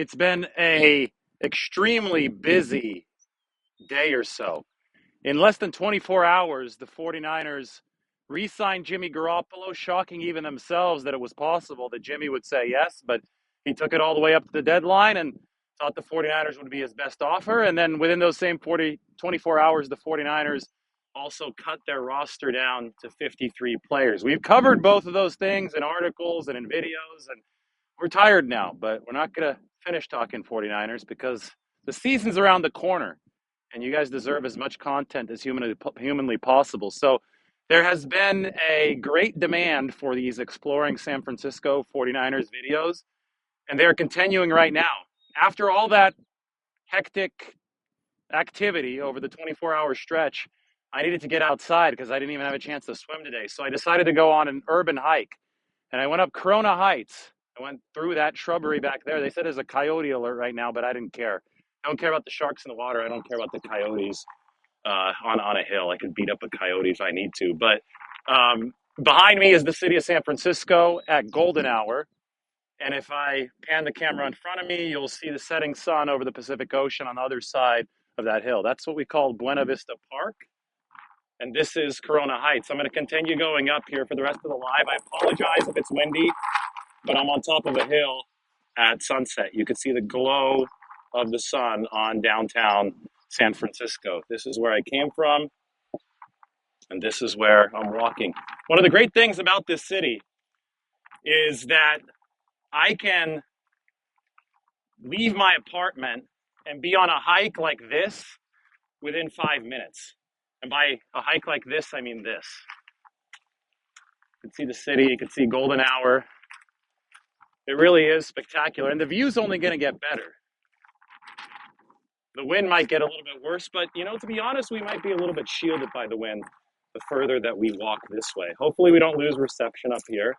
It's been a extremely busy day or so. In less than 24 hours, the 49ers re-signed Jimmy Garoppolo, shocking even themselves that it was possible that Jimmy would say yes, but he took it all the way up to the deadline and thought the 49ers would be his best offer. And then within those same 24 hours, the 49ers also cut their roster down to 53 players. We've covered both of those things in articles and in videos, and we're tired now, but we're not going to finish talking 49ers because the season's around the corner and you guys deserve as much content as humanly possible. So there has been a great demand for these exploring San Francisco 49ers videos, and they're continuing right now. After all that hectic activity over the 24-hour stretch, I needed to get outside because I didn't even have a chance to swim today. So I decided to go on an urban hike, and I went up Corona Heights. I went through that shrubbery back there. They said there's a coyote alert right now, but I didn't care. I don't care about the sharks in the water. I don't care about the coyotes on a hill. I could beat up a coyote if I need to. But behind me is the city of San Francisco at golden hour. And if I pan the camera in front of me, you'll see the setting sun over the Pacific Ocean on the other side of that hill. That's what we call Buena Vista Park. And this is Corona Heights. I'm going to continue going up here for the rest of the live. I apologize if it's windy, but I'm on top of a hill at sunset. You can see the glow of the sun on downtown San Francisco. This is where I came from, and this is where I'm walking. One of the great things about this city is that I can leave my apartment and be on a hike like this within 5 minutes. And by a hike like this, I mean this. You can see the city, you can see golden hour. It really is spectacular, and the view's only going to get better. The wind might get a little bit worse, but to be honest, we might be a little bit shielded by the wind the further that we walk this way. Hopefully we don't lose reception up here,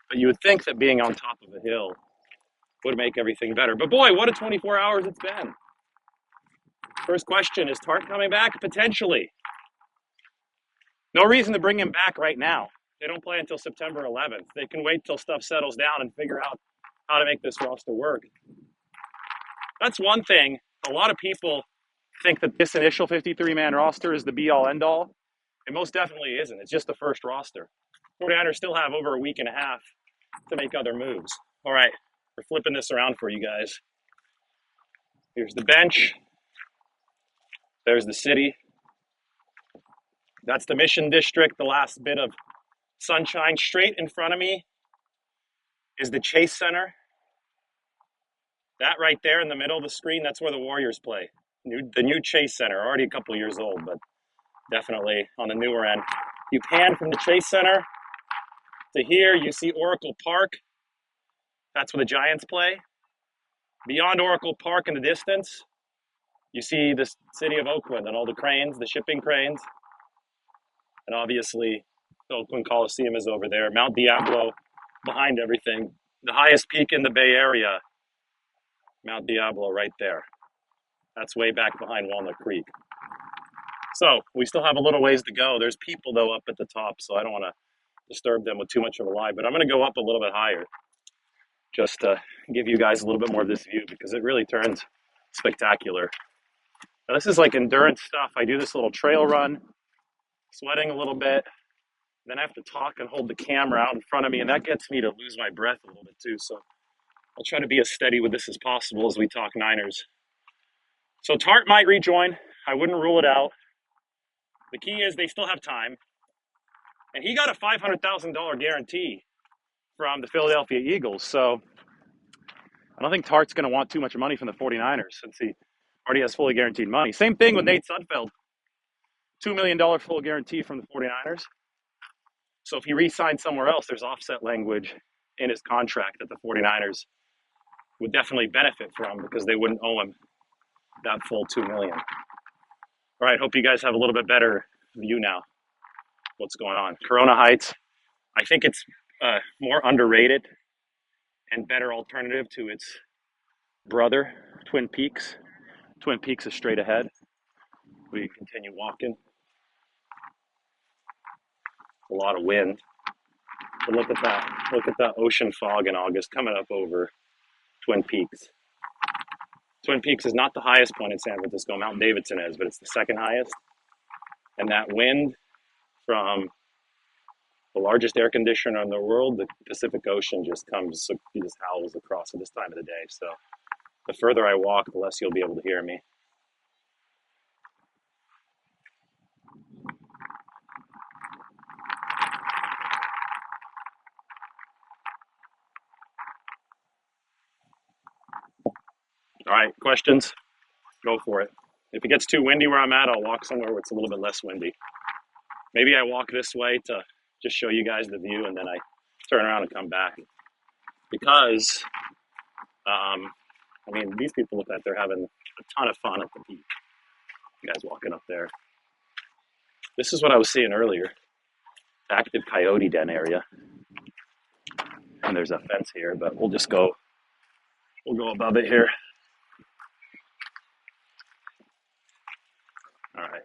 but you would think that being on top of a hill would make everything better. But boy, what a 24 hours it's been. First question, is Tart coming back? Potentially. No reason to bring him back right now. They don't play until September 11th. They can wait till stuff settles down and figure out how to make this roster work. That's one thing. A lot of people think that this initial 53-man roster is the be-all, end-all. It most definitely isn't. It's just the first roster. 49ers still have over a week and a half to make other moves. All right, we're flipping this around for you guys. Here's the bench. There's the city. That's the Mission District, the last bit of sunshine. Straight in front of me is the Chase Center. That right there in the middle of the screen, that's where the Warriors play. The new Chase Center, already a couple years old, but definitely on the newer end. You pan from the Chase Center to here, you see Oracle Park. That's where the Giants play. Beyond Oracle Park in the distance, you see the city of Oakland and all the cranes, the shipping cranes. And obviously, the Oakland Coliseum is over there. Mount Diablo behind everything. The highest peak in the Bay Area, Mount Diablo right there. That's way back behind Walnut Creek. So we still have a little ways to go. There's people, though, up at the top, so I don't want to disturb them with too much of a live. But I'm going to go up a little bit higher just to give you guys a little bit more of this view because it really turns spectacular. Now, this is like endurance stuff. I do this little trail run, sweating a little bit. Then I have to talk and hold the camera out in front of me, and that gets me to lose my breath a little bit too. So I'll try to be as steady with this as possible as we talk Niners. So Tart might rejoin. I wouldn't rule it out. The key is they still have time. And he got a $500,000 guarantee from the Philadelphia Eagles. So I don't think Tart's going to want too much money from the 49ers since he already has fully guaranteed money. Same thing with Nate Sudfeld. $2 million full guarantee from the 49ers. So if he re-signs somewhere else, there's offset language in his contract that the 49ers would definitely benefit from because they wouldn't owe him that full $2 million. All right, hope you guys have a little bit better view now. What's going on? Corona Heights, I think it's more underrated and better alternative to its brother, Twin Peaks. Twin Peaks is straight ahead. We continue walking. A lot of wind. But look at that. Look at that ocean fog in August coming up over Twin Peaks. Twin Peaks is not the highest point in San Francisco. Mount Davidson is, but it's the second highest. And that wind from the largest air conditioner in the world, the Pacific Ocean, just comes, it just howls across at this time of the day. So the further I walk, the less you'll be able to hear me. All right, questions? Go for it. If it gets too windy where I'm at, I'll walk somewhere where it's a little bit less windy. Maybe I walk this way to just show you guys the view, and then I turn around and come back. Because, I mean, these people look like they're having a ton of fun at the peak. You guys walking up there. This is what I was seeing earlier. Active coyote den area. And there's a fence here, but we'll go above it here. All right.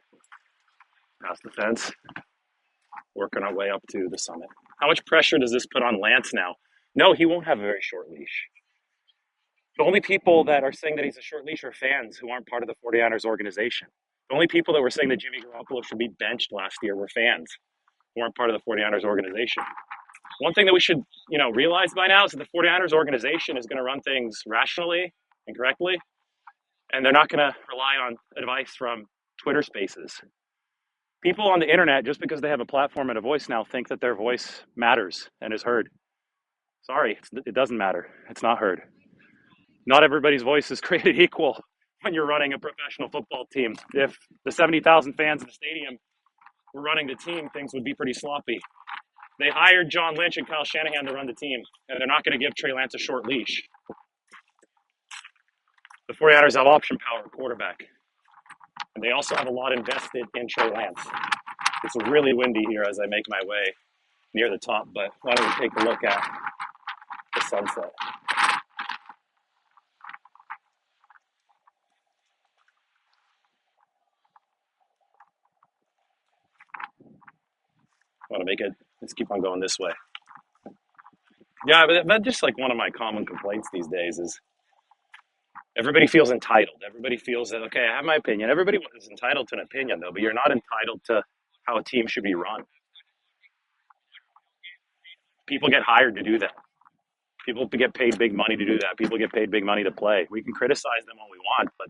Past the fence. Working our way up to the summit. How much pressure does this put on Lance now? No, he won't have a very short leash. The only people that are saying that he's a short leash are fans who aren't part of the 49ers organization. The only people that were saying that Jimmy Garoppolo should be benched last year were fans who aren't part of the 49ers organization. One thing that we should, realize by now is that the 49ers organization is going to run things rationally and correctly, and they're not going to rely on advice from Twitter Spaces. People on the internet, just because they have a platform and a voice now, think that their voice matters and is heard. Sorry, it doesn't matter. It's not heard. Not everybody's voice is created equal when you're running a professional football team. If the 70,000 fans in the stadium were running the team, things would be pretty sloppy. They hired John Lynch and Kyle Shanahan to run the team, and they're not going to give Trey Lance a short leash. The 49ers have option power at quarterback, and they also have a lot invested in Trey Lance. It's really windy here as I make my way near the top, but why don't we take a look at the sunset? Want to make it? Let's keep on going this way. Yeah, but that's just like one of my common complaints these days is everybody feels entitled. Everybody feels that, okay, I have my opinion. Everybody is entitled to an opinion, though, but you're not entitled to how a team should be run. People get hired to do that. People get paid big money to do that. People get paid big money to play. We can criticize them all we want, but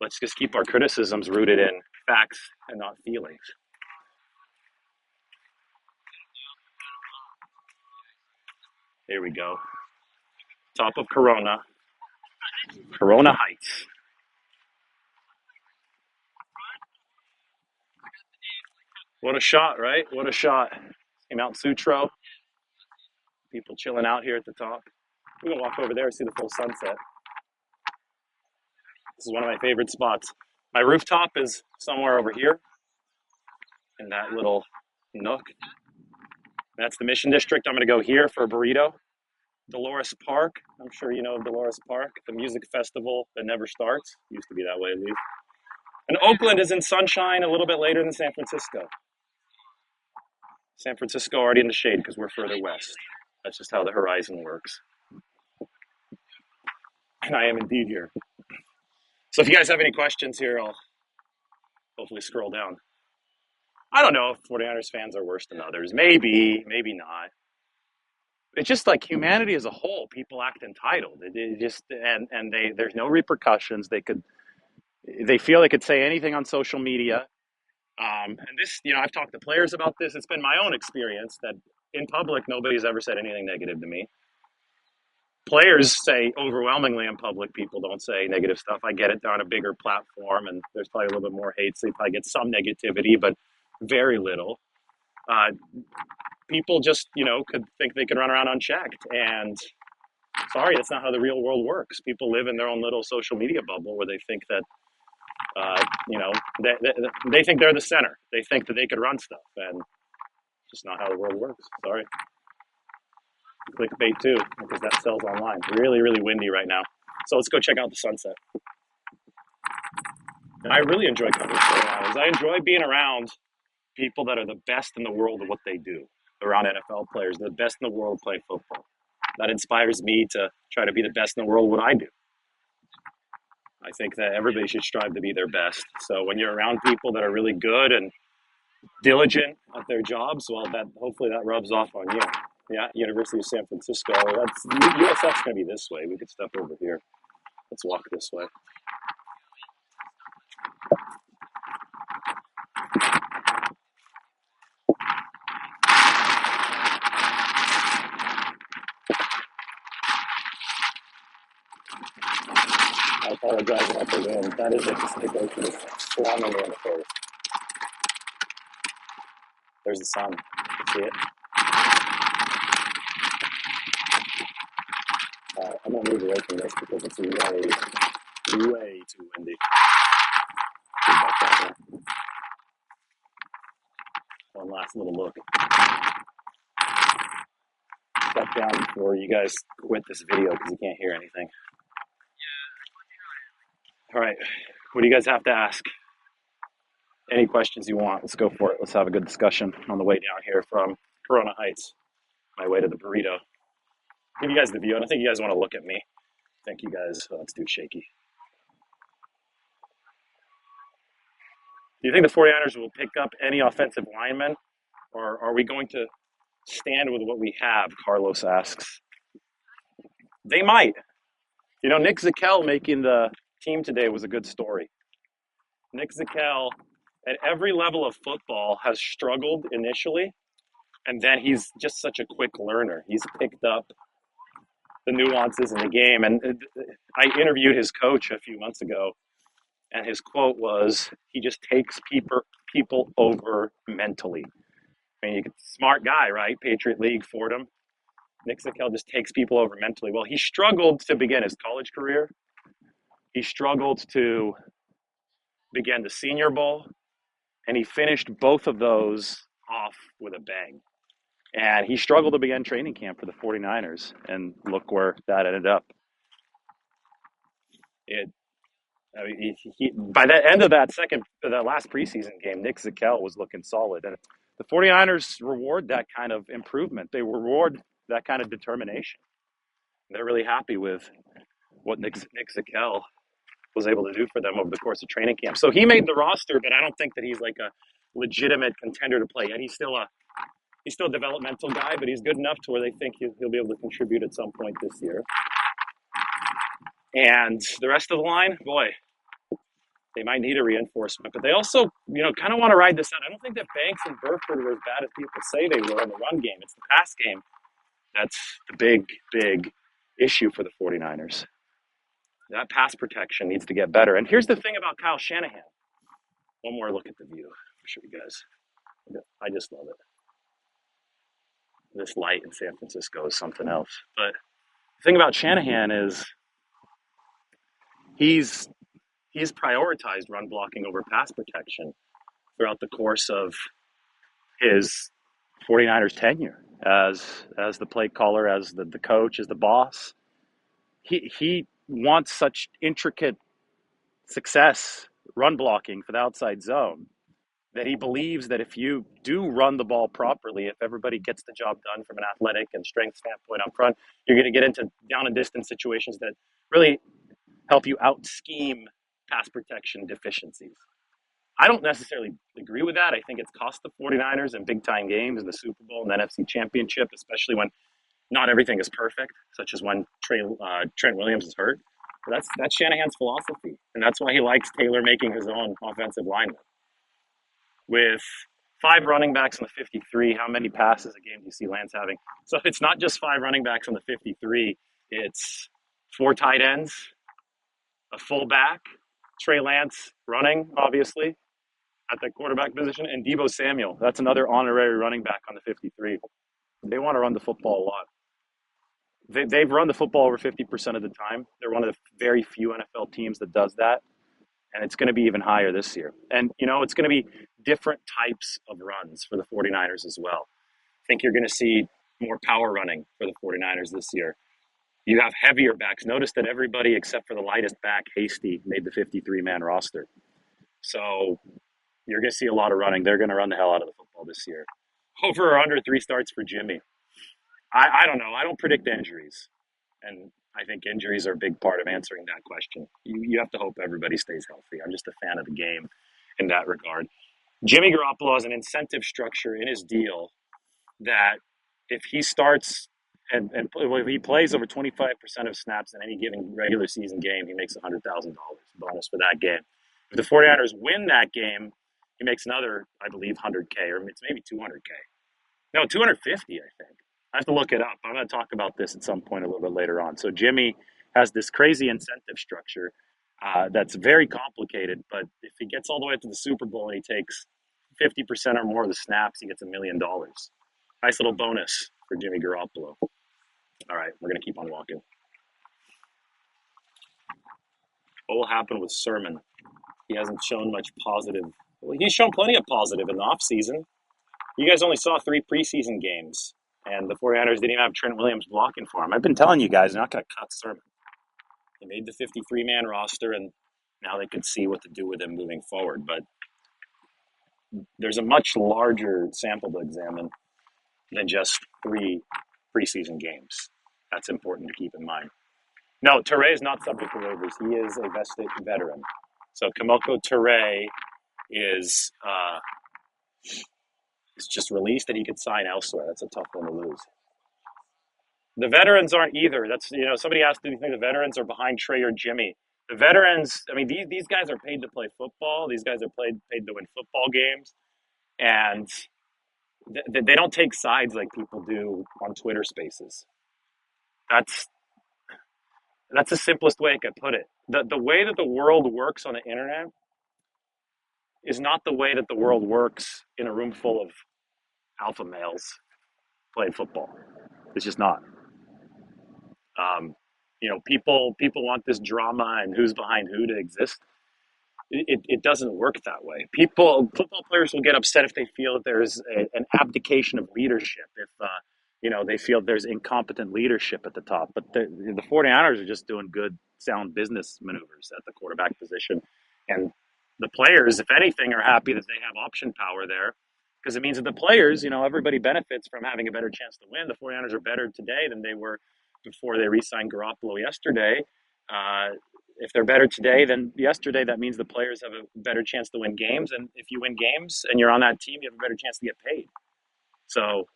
let's just keep our criticisms rooted in facts and not feelings. Here we go. Top of Corona Heights. What a shot, right? What a shot. Mount Sutro. People chilling out here at the top. We're going to walk over there and see the full sunset. This is one of my favorite spots. My rooftop is somewhere over here in that little nook. That's the Mission District. I'm going to go here for a burrito. Dolores Park. I'm sure you know Dolores Park, the music festival that never starts. Used to be that way at least. And Oakland is in sunshine a little bit later than San Francisco. San Francisco already in the shade because we're further west. That's just how the horizon works. And I am indeed here. So if you guys have any questions here, I'll hopefully scroll down. I don't know if 49ers fans are worse than others. Maybe, maybe not. It's just like humanity as a whole. People act entitled. There's no repercussions. They feel they could say anything on social media. And this, I've talked to players about this. It's been my own experience that in public, nobody's ever said anything negative to me. Players say overwhelmingly in public, people don't say negative stuff. I get it. They're on a bigger platform and there's probably a little bit more hate. So you probably get some negativity, but very little. People just, could think they could run around unchecked. And sorry, that's not how the real world works. People live in their own little social media bubble where they think that, they think they're the center. They think that they could run stuff. And it's just not how the world works. Sorry. Clickbait too, because that sells online. Really, really windy right now. So let's go check out the sunset. And I really enjoy covering 49ers. I enjoy being around people that are the best in the world at what they do. Around NFL players, the best in the world playing football. That inspires me to try to be the best in the world what I do. I think that everybody should strive to be their best. So when you're around people that are really good and diligent at their jobs, well, that hopefully that rubs off on you. Yeah, University of San Francisco. That's USF's going to be this way. We could step over here. Let's walk this way. I apologize about the wind. That is a Pacific Ocean is slamming me in the face. There's the sun. See it? I'm gonna move away from this because it's way too windy. One last little look. Step down before you guys quit this video because you can't hear anything. All right, what do you guys have to ask? Any questions you want? Let's go for it. Let's have a good discussion on the way down here from Corona Heights, my way to the burrito. Give you guys the view. I don't think you guys want to look at me. Thank you guys. Oh, it's too shaky. Do you think the 49ers will pick up any offensive linemen, or are we going to stand with what we have? Carlos asks. They might. You know, Nick Zakelj making the team today was a good story. Nick Zakelj, at every level of football, has struggled initially, and then he's just such a quick learner. He's picked up the nuances in the game. And I interviewed his coach a few months ago, and his quote was, he just takes people over mentally. I mean, smart guy, right? Patriot League, Fordham. Nick Zakelj just takes people over mentally. Well, he struggled to begin his college career. He struggled to begin the Senior Bowl, and he finished both of those off with a bang. And he struggled to begin training camp for the 49ers, and look where that ended up. By the end of that last preseason game, Nick Zakelj was looking solid. And the 49ers reward that kind of improvement. They reward that kind of determination. They're really happy with what Nick Zakelj was able to do for them over the course of training camp. So he made the roster, but I don't think that he's like a legitimate contender to play yet. He's still a developmental guy, but he's good enough to where they think he'll be able to contribute at some point this year. And the rest of the line, boy, they might need a reinforcement, but they also, kind of want to ride this out. I don't think that Banks and Burford were as bad as people say they were in the run game. It's the pass game that's the big, big issue for the 49ers. That pass protection needs to get better. And here's the thing about Kyle Shanahan. One more look at the view. I'll show you guys. I just love it. This light in San Francisco is something else. But the thing about Shanahan is he's prioritized run blocking over pass protection throughout the course of his 49ers tenure as the play caller, as the coach, as the boss. He wants such intricate success run blocking for the outside zone that he believes that if you do run the ball properly, if everybody gets the job done from an athletic and strength standpoint up front, you're going to get into down and distance situations that really help you out scheme pass protection deficiencies. I don't necessarily agree with that. I think it's cost the 49ers in big-time games in the Super Bowl and the NFC Championship, especially when not everything is perfect, such as when Trent Williams is hurt. But that's Shanahan's philosophy, and that's why he likes Taylor making his own offensive linemen. With 5 running backs on the 53, how many passes a game do you see Lance having? So it's not just 5 running backs on the 53. It's 4 tight ends, a fullback, Trey Lance running, obviously, at the quarterback position, and Deebo Samuel. That's another honorary running back on the 53. They want to run the football a lot. They've run the football over 50% of the time. They're one of the very few NFL teams that does that. And it's going to be even higher this year. And, it's going to be different types of runs for the 49ers as well. I think you're going to see more power running for the 49ers this year. You have heavier backs. Notice that everybody except for the lightest back, Hasty, made the 53-man roster. So you're going to see a lot of running. They're going to run the hell out of the football this year. Over or under 3 starts for Jimmy. I don't know. I don't predict injuries, and I think injuries are a big part of answering that question. You have to hope everybody stays healthy. I'm just a fan of the game in that regard. Jimmy Garoppolo has an incentive structure in his deal that if he starts and if he plays over 25% of snaps in any given regular season game, he makes $100,000 bonus for that game. If the 49ers win that game, he makes another, I believe, 100K, or it's maybe 200K. No, 250, I think. I have to look it up. I'm going to talk about this at some point a little bit later on. So Jimmy has this crazy incentive structure that's very complicated, but if he gets all the way to the Super Bowl and he takes 50% or more of the snaps, he gets $1 million. Nice little bonus for Jimmy Garoppolo. All right, we're going to keep on walking. What will happen with Sermon? He hasn't shown much positive. Well, he's shown plenty of positive in the offseason. You guys only saw 3 preseason games, and the 49ers didn't even have Trent Williams blocking for him. I've been telling you guys, they're not going to cut Sermon. They made the 53-man roster, and now they could see what to do with him moving forward. But there's a much larger sample to examine than just 3 preseason games. That's important to keep in mind. No, Toure is not subject to waivers. He is a vested veteran. So Kamoko Toure is just released and he could sign elsewhere. That's a tough one to lose. The veterans aren't either. That's somebody asked, do you think the veterans are behind Trey or Jimmy? The veterans, I mean, these guys are paid to play football. These guys are paid to win football games, and they don't take sides like people do on Twitter Spaces. That's the simplest way I could put it. The way that the world works on the internet is not the way that the world works in a room full of alpha males playing football. It's just not. People want this drama and who's behind who to exist. It doesn't work that way. Football players will get upset if they feel that there's an abdication of leadership, if they feel there's incompetent leadership at the top. But the 49ers are just doing good, sound business maneuvers at the quarterback position. And the players, if anything, are happy that they have option power there, because it means that the players, everybody benefits from having a better chance to win. The 49ers are better today than they were before they re-signed Garoppolo yesterday. If they're better today than yesterday, that means the players have a better chance to win games. And if you win games and you're on that team, you have a better chance to get paid. So,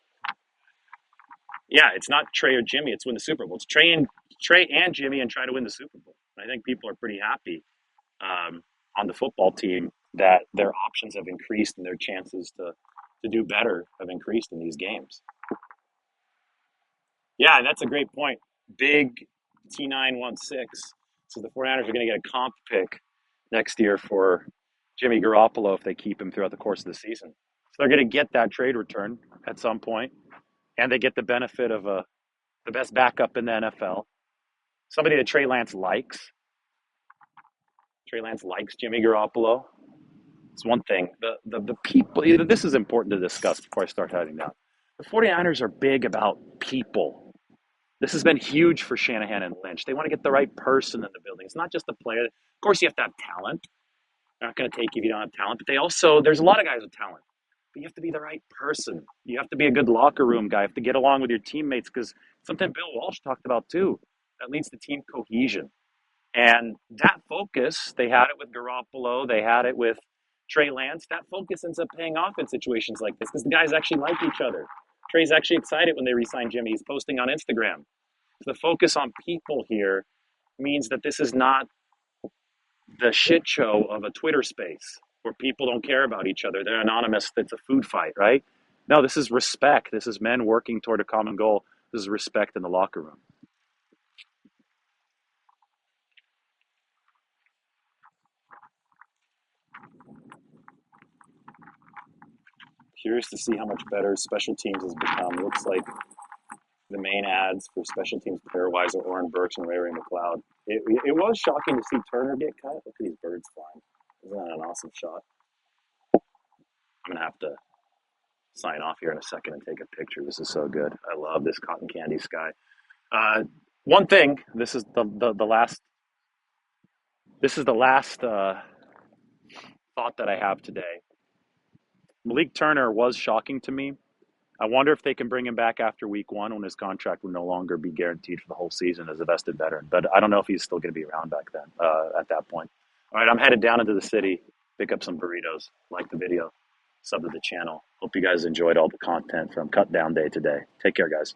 yeah, it's not Trey or Jimmy. It's win the Super Bowl. It's Trey and Jimmy and try to win the Super Bowl. And I think people are pretty happy on the football team that their options have increased and their chances to do better have increased in these games. Yeah, that's a great point. Big T916. So the 49ers are going to get a comp pick next year for Jimmy Garoppolo if they keep him throughout the course of the season. So they're going to get that trade return at some point, and they get the benefit of the best backup in the NFL, somebody that Trey Lance likes. Trey Lance likes Jimmy Garoppolo. It's one thing. The people, this is important to discuss before I start heading down. The 49ers are big about people. This has been huge for Shanahan and Lynch. They want to get the right person in the building. It's not just a player. Of course, you have to have talent. They're not going to take you if you don't have talent. But there's a lot of guys with talent. But you have to be the right person. You have to be a good locker room guy. You have to get along with your teammates, because something Bill Walsh talked about too. That leads to team cohesion. And that focus, they had it with Garoppolo. They had it with Trey Lance. That focus ends up paying off in situations like this, because the guys actually like each other. Trey's actually excited when they re-sign Jimmy. He's posting on Instagram. So the focus on people here means that this is not the shit show of a Twitter space where people don't care about each other. They're anonymous. It's a food fight, right? No, this is respect. This is men working toward a common goal. This is respect in the locker room. Curious to see how much better special teams has become. Looks like the main ads for special teams player-wise are Oren Burks and Ray McLeod. It was shocking to see Turner get cut. Look at these birds flying. Isn't that an awesome shot? I'm going to have to sign off here in a second and take a picture. This is so good. I love this cotton candy sky. One thing, this is the last thought that I have today. Malik Turner was shocking to me. I wonder if they can bring him back after week one when his contract would no longer be guaranteed for the whole season as a vested veteran. But I don't know if he's still going to be around back then at that point. All right, I'm headed down into the city, pick up some burritos. Like the video, sub to the channel. Hope you guys enjoyed all the content from Cut Down Day today. Take care, guys.